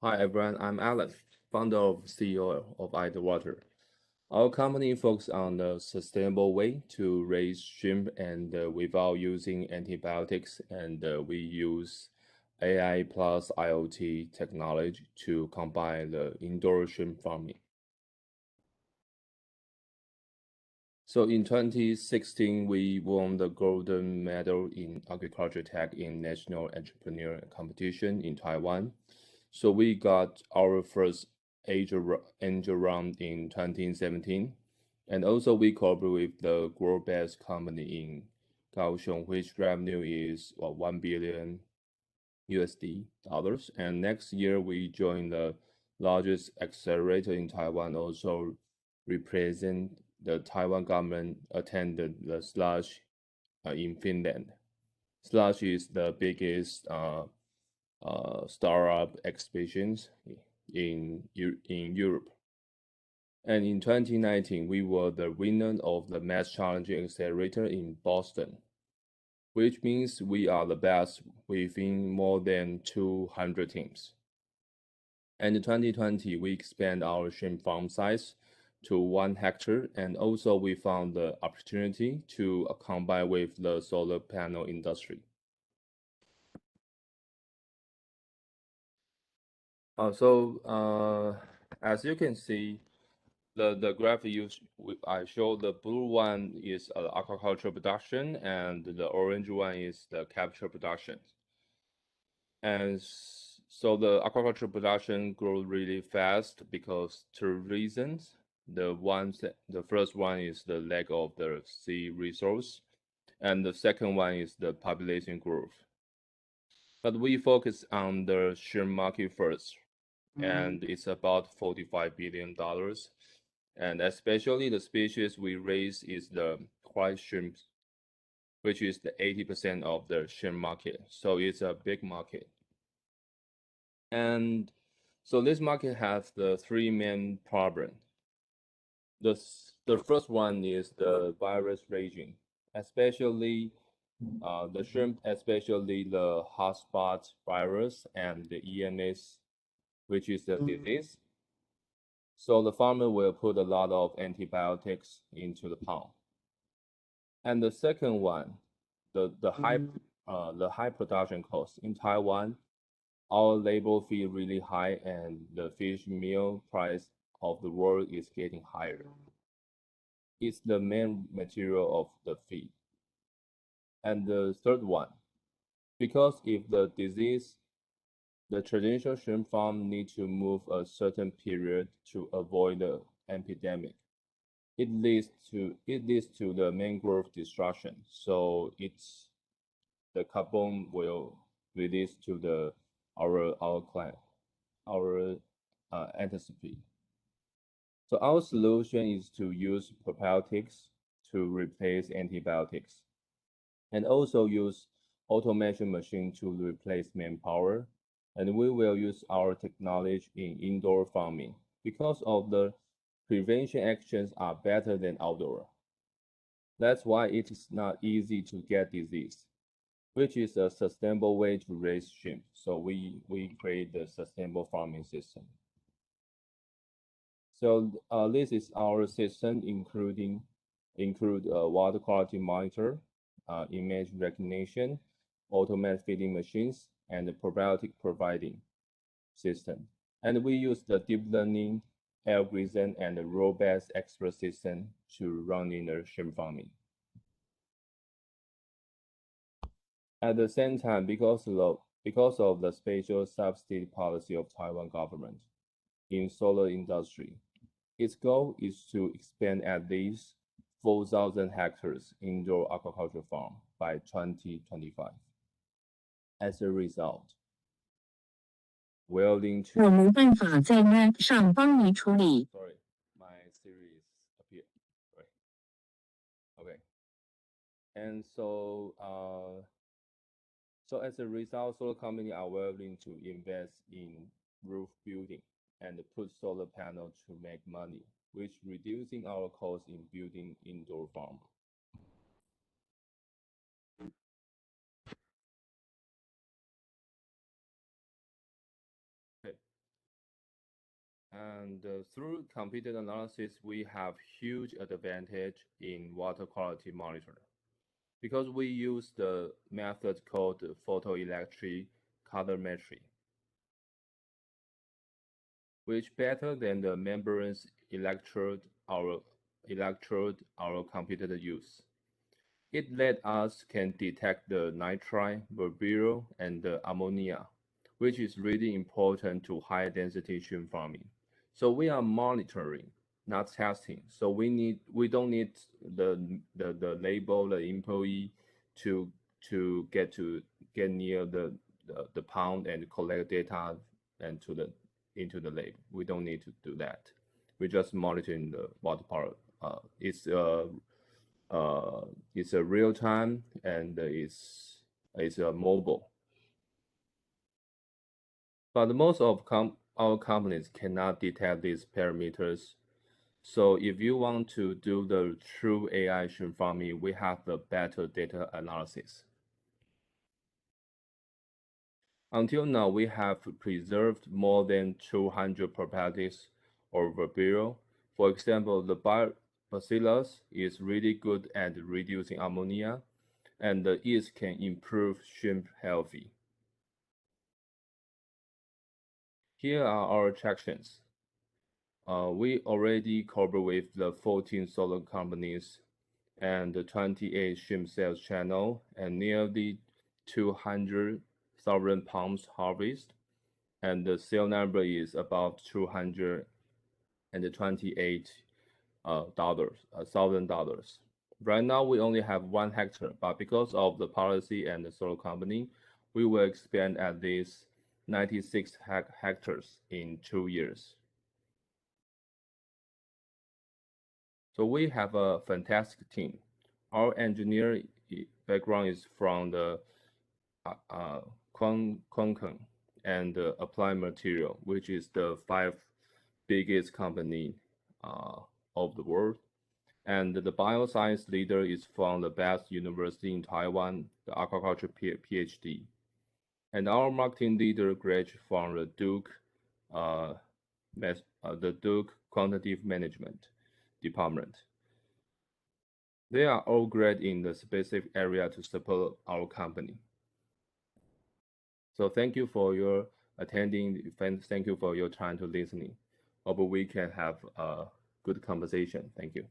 Hi everyone, I'm Alan, founder of CEO of Water. Our company focuses on the sustainable way to raise shrimp and without using antibiotics, and we use AI plus IoT technology to combine the indoor shrimp farming. So in 2016, we won the golden medal in agriculture tech in National Entrepreneur Competition in Taiwan. So we got our first angel round in 2017. And also we cooperate with the grow-based company in Kaohsiung, which revenue is 1 billion USD dollars. And next year we join the largest accelerator in Taiwan, also represent the Taiwan government attended the Slush in Finland. Slush is the biggest startup exhibitions in Europe. And in 2019, we were the winner of the Mass Challenging Accelerator in Boston, which means we are the best within more than 200 teams. And in 2020, we expand our shrimp farm size to 1 hectare, and also we found the opportunity to combine with the solar panel industry. As you can see, the graph I show the blue one is aquaculture production, and the orange one is the capture production. And so the aquaculture production grew really fast because 2 reasons. The first one is the lack of the sea resource, and the second one is the population growth. But we focus on the shrimp market first, and it's about $45 billion. And especially the species we raise is the white shrimp, which is the 80% of the shrimp market. So it's a big market. And so this market has the 3 main problems. The first one is the virus raging, especially the shrimp, especially the hotspot virus and the EMS, which is the disease. So the farmer will put a lot of antibiotics into the pond. And the second one, the high production cost in Taiwan, our labor fee really high, and the fish meal price of the world is getting higher. It's the main material of the feed. And the third one, because if the disease, the traditional shrimp farm need to move a certain period to avoid the epidemic. It leads to the mangrove destruction. So the carbon will release to our client, our anticipate. So our solution is to use probiotics to replace antibiotics, and also use automation machine to replace manpower. And we will use our technology in indoor farming because of the prevention actions are better than outdoor. That's why it is not easy to get disease, which is a sustainable way to raise shrimp. So we create the sustainable farming system. So this is our system, include water quality monitor, image recognition, automated feeding machines, and the probiotic providing system. And we use the deep learning algorithm and the role-based expert system to run in the shrimp farming. At the same time, because of the special subsidy policy of Taiwan government in solar industry, its goal is to expand at least 4,000 hectares indoor aquaculture farm by 2025. As a result, willing to 我没办法在 Mac 上帮你处理。 Sorry, my series appeared. Sorry. Okay. And so as a result, solar company are willing to invest in roof building and put solar panels to make money, which reducing our cost in building indoor farm. Okay. And through computer analysis, we have huge advantage in water quality monitoring because we use the method called photoelectric colorimetry, which better than the membranous electrode our computer use. It let us can detect the nitrite, verbero, and the ammonia, which is really important to high density shrimp farming. So we are monitoring, not testing. So we don't need the label, the employee to get near the pond and collect data and into the lab. We don't need to do that. We're just monitoring the water power. It's uh, it's a real time and it's a mobile. But most of our companies cannot detect these parameters. So if you want to do the true AI shrimp farming, we have the better data analysis. Until now, we have preserved more than 200 properties of Verbero. For example, the bacillus is really good at reducing ammonia, and the yeast can improve shrimp healthy. Here are our attractions. We already cover with the 14 solar companies and the 28 shrimp sales channel and nearly 200,000 pounds harvest, and the sale number is about $228 thousand dollars. Right now, we only have 1 hectare, but because of the policy and the solar company, we will expand at least 96 hectares in 2 years. So we have a fantastic team. Our engineer background is from the Quantum and Applied Material, which is the 5 biggest company of the world. And the bioscience leader is from the best university in Taiwan, the aquaculture PhD. And our marketing leader graduated from uh, the Duke Quantitative Management Department. They are all great in the specific area to support our company. So thank you for your attending. Thank you for your time to listening. Hope we can have a good conversation. Thank you.